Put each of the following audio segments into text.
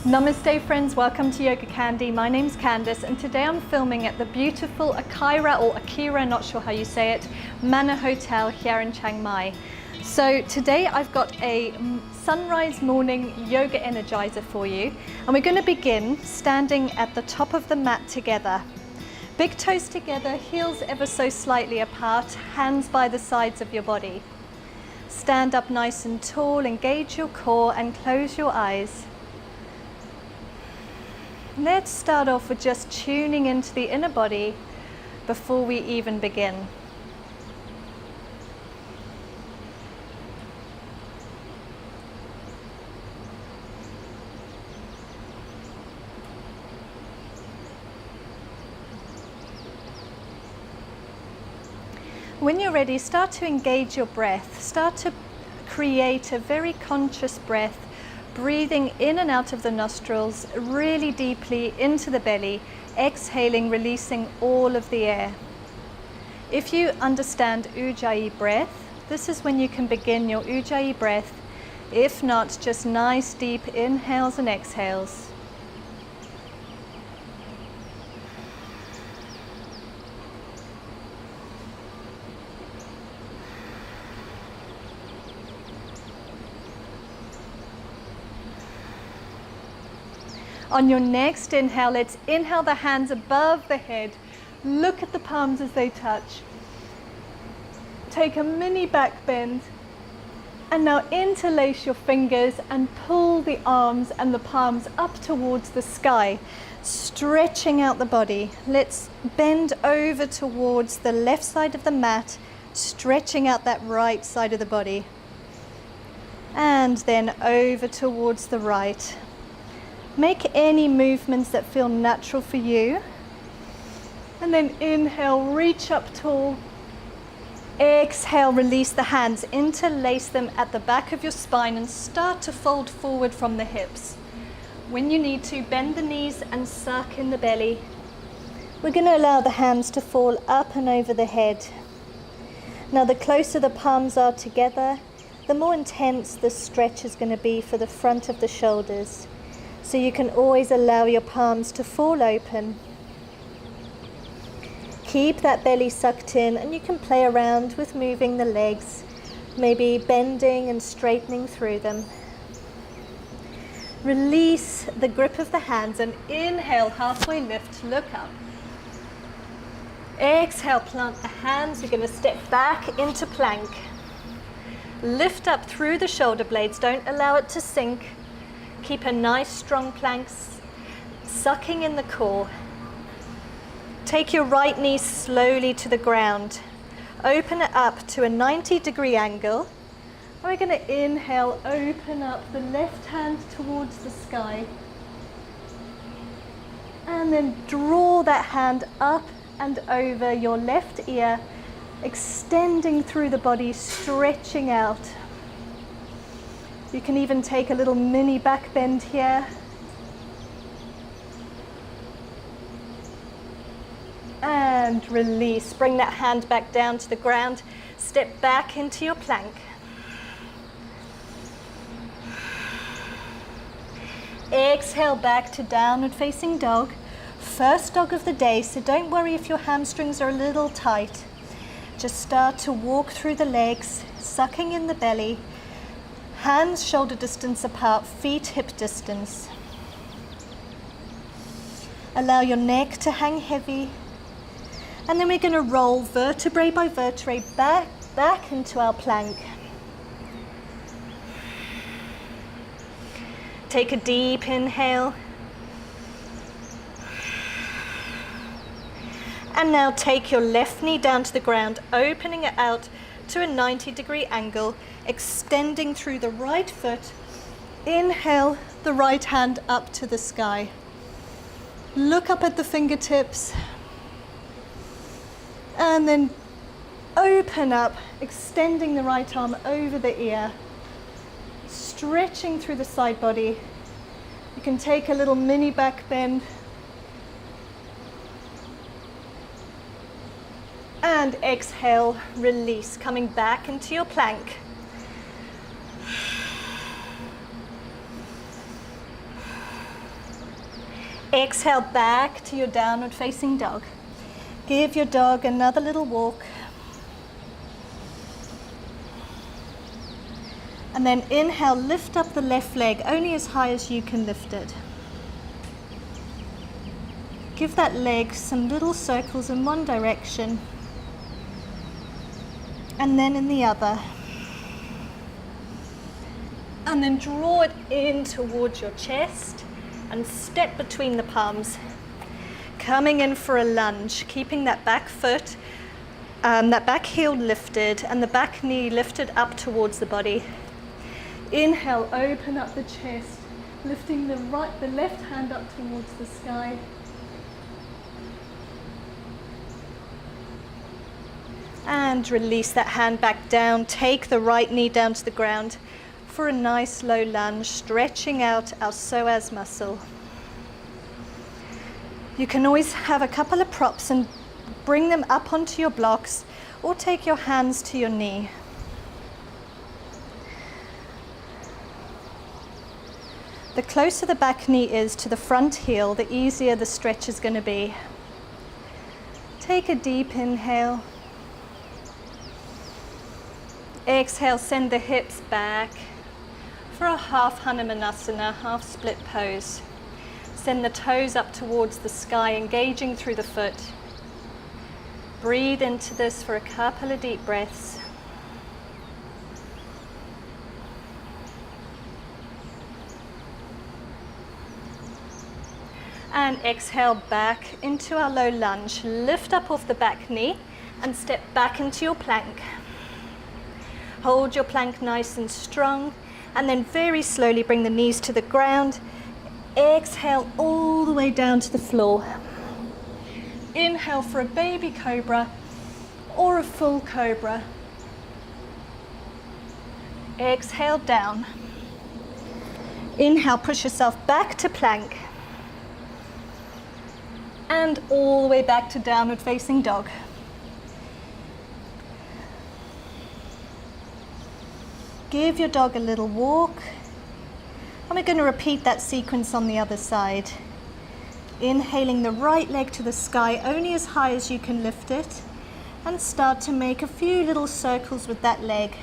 Namaste friends, welcome to YogaCandi. My name's Candace and today I'm filming at the beautiful Akira, not sure how you say it, Manor Hotel here in Chiang Mai. So today I've got a sunrise morning yoga energizer for you, and we're going to begin standing at the top of the mat together. Big toes together, heels ever so slightly apart, hands by the sides of your body. Stand up nice and tall, engage your core and close your eyes. Let's start off with just tuning into the inner body before we even begin. When you're ready, start to engage your breath. Start to create a very conscious breath, breathing in and out of the nostrils, really deeply into the belly, exhaling, releasing all of the air. If you understand Ujjayi breath, this is when you can begin your Ujjayi breath. If not, just nice deep inhales and exhales. On your next inhale, let's inhale the hands above the head. Look at the palms as they touch. Take a mini back bend. And now interlace your fingers and pull the arms and the palms up towards the sky, stretching out the body. Let's bend over towards the left side of the mat, stretching out that right side of the body. And then over towards the right. Make any movements that feel natural for you. And then inhale, reach up tall. Exhale, release the hands, interlace them at the back of your spine and start to fold forward from the hips. When you need to, bend the knees and suck in the belly. We're going to allow the hands to fall up and over the head. Now, the closer the palms are together, the more intense the stretch is going to be for the front of the shoulders. So you can always allow your palms to fall open. Keep that belly sucked in, and you can play around with moving the legs, maybe bending and straightening through them. Release the grip of the hands and inhale, halfway lift, look up. Exhale, plant the hands. You're going to step back into plank. Lift up through the shoulder blades, don't allow it to sink. Keep a nice strong plank, sucking in the core. Take your right knee slowly to the ground. Open it up to a 90-degree angle. And we're going to inhale, open up the left hand towards the sky. And then draw that hand up and over your left ear, extending through the body, stretching out. You can even take a little mini back bend here. And release. Bring that hand back down to the ground. Step back into your plank. Exhale back to downward facing dog. First dog of the day, so don't worry if your hamstrings are a little tight. Just start to walk through the legs, sucking in the belly. Hands shoulder distance apart, feet hip distance. Allow your neck to hang heavy. And then we're going to roll vertebrae by vertebrae back into our plank. Take a deep inhale. And now take your left knee down to the ground, opening it out to a 90-degree angle, extending through the right foot. Inhale the right hand up to the sky. Look up at the fingertips. And then open up, extending the right arm over the ear, stretching through the side body. You can take a little mini back bend. And exhale, release, coming back into your plank. Exhale back to your downward facing dog. Give your dog another little walk. And then inhale, lift up the left leg only as high as you can lift it. Give that leg some little circles in one direction and then in the other. And then draw it in towards your chest and step between the palms. Coming in for a lunge, keeping that back foot, that back heel lifted and the back knee lifted up towards the body. Inhale, open up the chest, lifting the left hand up towards the sky. And release that hand back down. Take the right knee down to the ground for a nice low lunge, stretching out our psoas muscle. You can always have a couple of props and bring them up onto your blocks or take your hands to your knee. The closer the back knee is to the front heel, the easier the stretch is going to be. Take a deep inhale. Exhale, send the hips back for a half Hanumanasana, half split pose. Send the toes up towards the sky, engaging through the foot. Breathe into this for a couple of deep breaths. And exhale back into our low lunge. Lift up off the back knee and step back into your plank. Hold your plank nice and strong and then very slowly bring the knees to the ground. Exhale all the way down to the floor. Inhale for a baby cobra or a full cobra. Exhale down. Inhale, push yourself back to plank. And all the way back to downward facing dog. Give your dog a little walk. And we're going to repeat that sequence on the other side. Inhaling the right leg to the sky, only as high as you can lift it. And start to make a few little circles with that leg.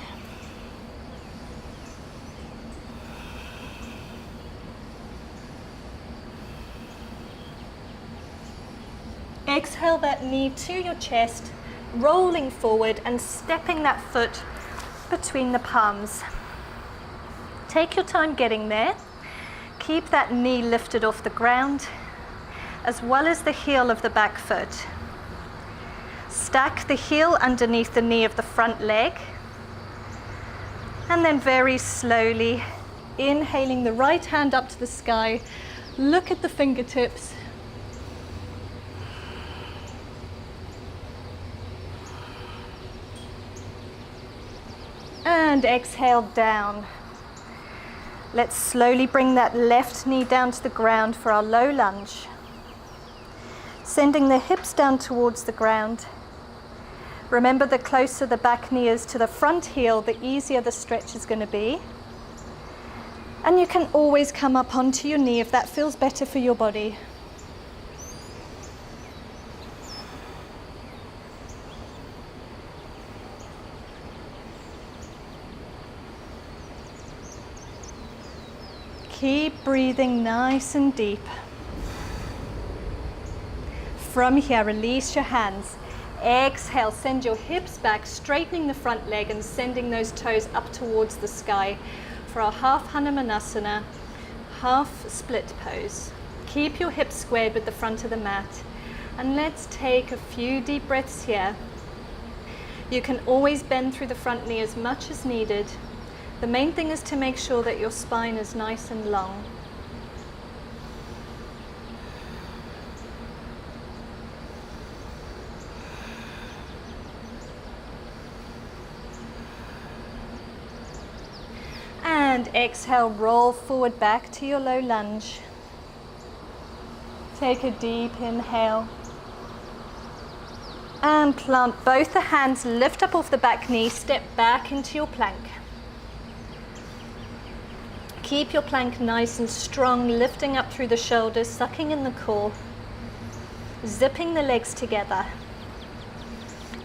Exhale that knee to your chest, rolling forward and stepping that foot between the palms. Take your time getting there. Keep that knee lifted off the ground, as well as the heel of the back foot. Stack the heel underneath the knee of the front leg. And then very slowly, inhaling the right hand up to the sky. Look at the fingertips. And exhale down. Let's slowly bring that left knee down to the ground for our low lunge. Sending the hips down towards the ground. Remember, the closer the back knee is to the front heel, the easier the stretch is going to be. And you can always come up onto your knee if that feels better for your body. Keep breathing nice and deep. From here, release your hands. Exhale, send your hips back, straightening the front leg and sending those toes up towards the sky for our half Hanumanasana, half split pose. Keep your hips squared with the front of the mat. And let's take a few deep breaths here. You can always bend through the front knee as much as needed. The main thing is to make sure that your spine is nice and long. And exhale, roll forward back to your low lunge. Take a deep inhale. And plant both the hands, lift up off the back knee, step back into your plank. Keep your plank nice and strong, lifting up through the shoulders, sucking in the core, zipping the legs together.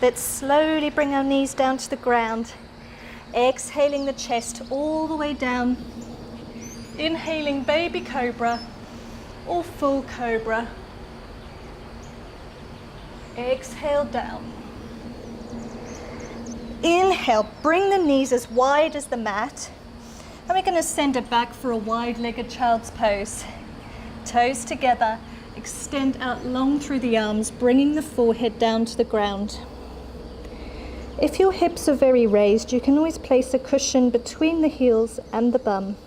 Let's slowly bring our knees down to the ground, exhaling the chest all the way down, inhaling baby cobra or full cobra. Exhale down. Inhale, bring the knees as wide as the mat. And we're going to send it back for a wide-legged child's pose. Toes together, extend out long through the arms, bringing the forehead down to the ground. If your hips are very raised, you can always place a cushion between the heels and the bum.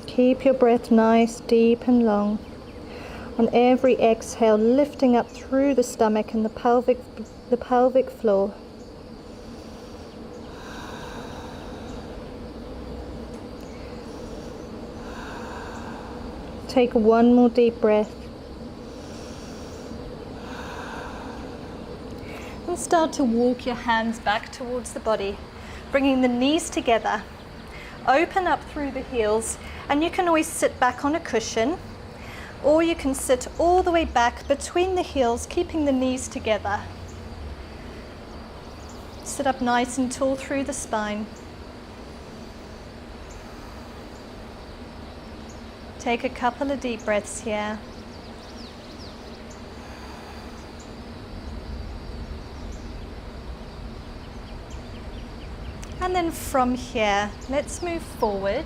Keep your breath nice, deep and long. On every exhale, lifting up through the stomach and the pelvic floor. Take one more deep breath. And start to walk your hands back towards the body, bringing the knees together. Open up through the heels, and you can always sit back on a cushion, or you can sit all the way back between the heels, keeping the knees together. Sit up nice and tall through the spine. Take a couple of deep breaths here. And then from here, let's move forward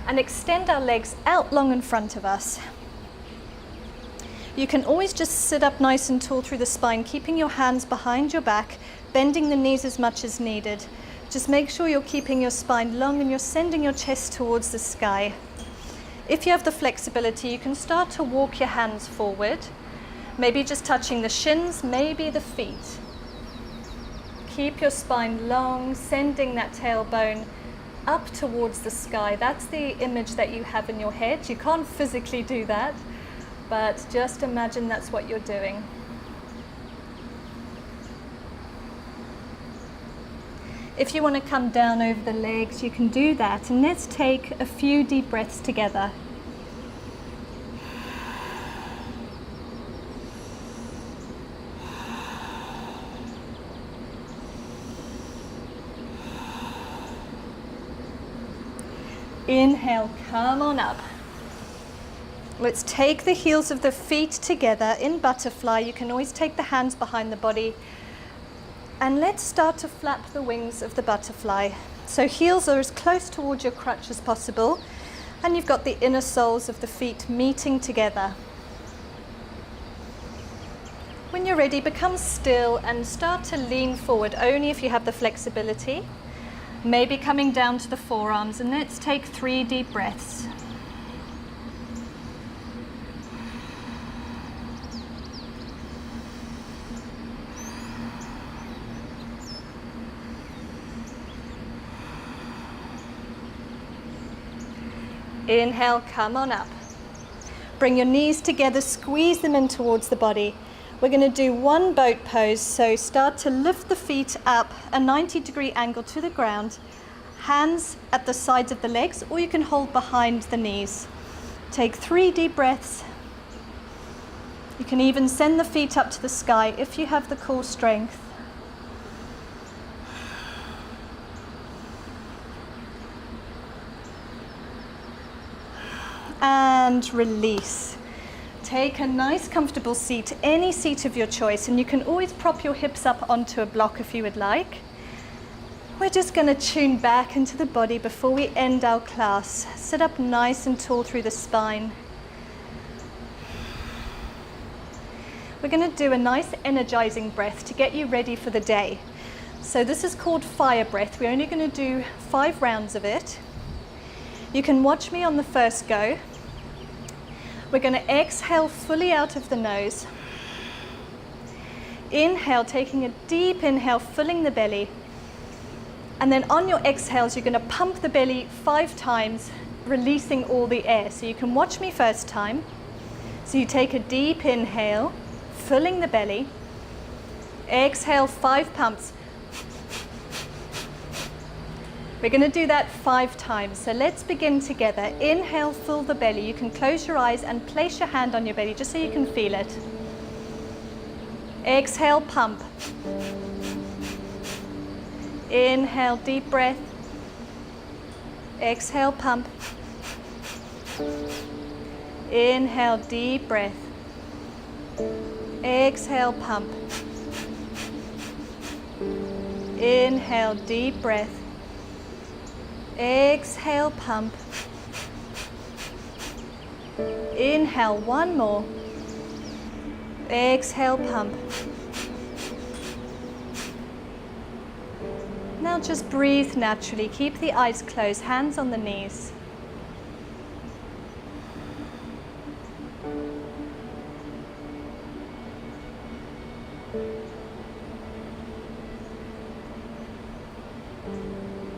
and extend our legs out long in front of us. You can always just sit up nice and tall through the spine, keeping your hands behind your back, bending the knees as much as needed. Just make sure you're keeping your spine long and you're sending your chest towards the sky. If you have the flexibility, you can start to walk your hands forward, maybe just touching the shins, maybe the feet. Keep your spine long, sending that tailbone up towards the sky. That's the image that you have in your head. You can't physically do that, but just imagine that's what you're doing. If you want to come down over the legs, you can do that. And let's take a few deep breaths together. Inhale, come on up. Let's take the heels of the feet together in butterfly. You can always take the hands behind the body. And let's start to flap the wings of the butterfly. So heels are as close towards your crutch as possible. And you've got the inner soles of the feet meeting together. When you're ready, become still and start to lean forward, only if you have the flexibility. Maybe coming down to the forearms, and let's take 3 deep breaths. Inhale, come on up. Bring your knees together, squeeze them in towards the body. We're going to do one boat pose, so start to lift the feet up, a 90-degree angle to the ground, hands at the sides of the legs, or you can hold behind the knees. Take 3 deep breaths. You can even send the feet up to the sky if you have the core strength. And release. Take a nice comfortable seat, any seat of your choice, and you can always prop your hips up onto a block if you would like. We're just going to tune back into the body before we end our class. Sit up nice and tall through the spine. We're going to do a nice energizing breath to get you ready for the day. So this is called fire breath. We're only going to do 5 rounds of it. You can watch me on the first go. We're going to exhale fully out of the nose. Inhale, taking a deep inhale, filling the belly. And then on your exhales, you're going to pump the belly 5 times, releasing all the air. So you can watch me first time. So you take a deep inhale, filling the belly. Exhale, 5 pumps. We're going to do that 5 times. So let's begin together. Inhale, fill the belly. You can close your eyes and place your hand on your belly just so you can feel it. Exhale, pump. Inhale, deep breath. Exhale, pump. Inhale, deep breath. Exhale, pump. Inhale, deep breath. Exhale, pump. Inhale, one more. Exhale, pump. Now just breathe naturally. Keep the eyes closed, hands on the knees.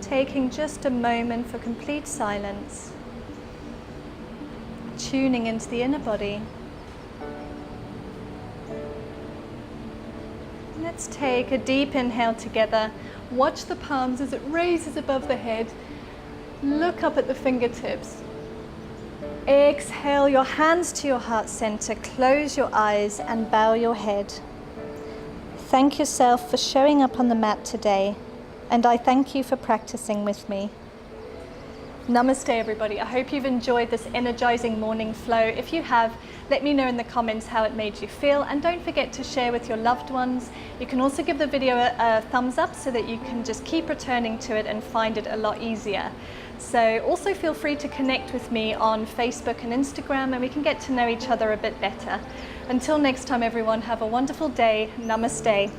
Taking just a moment for complete silence, tuning into the inner body. Let's take a deep inhale together. Watch the palms as it raises above the head. Look up at the fingertips. Exhale your hands to your heart center. Close your eyes and bow your head. Thank yourself for showing up on the mat today. And I thank you for practicing with me. Namaste, everybody. I hope you've enjoyed this energizing morning flow. If you have, let me know in the comments how it made you feel, and don't forget to share with your loved ones. You can also give the video a thumbs up so that you can just keep returning to it and find it a lot easier. So also feel free to connect with me on Facebook and Instagram, and we can get to know each other a bit better. Until next time, everyone, have a wonderful day. Namaste.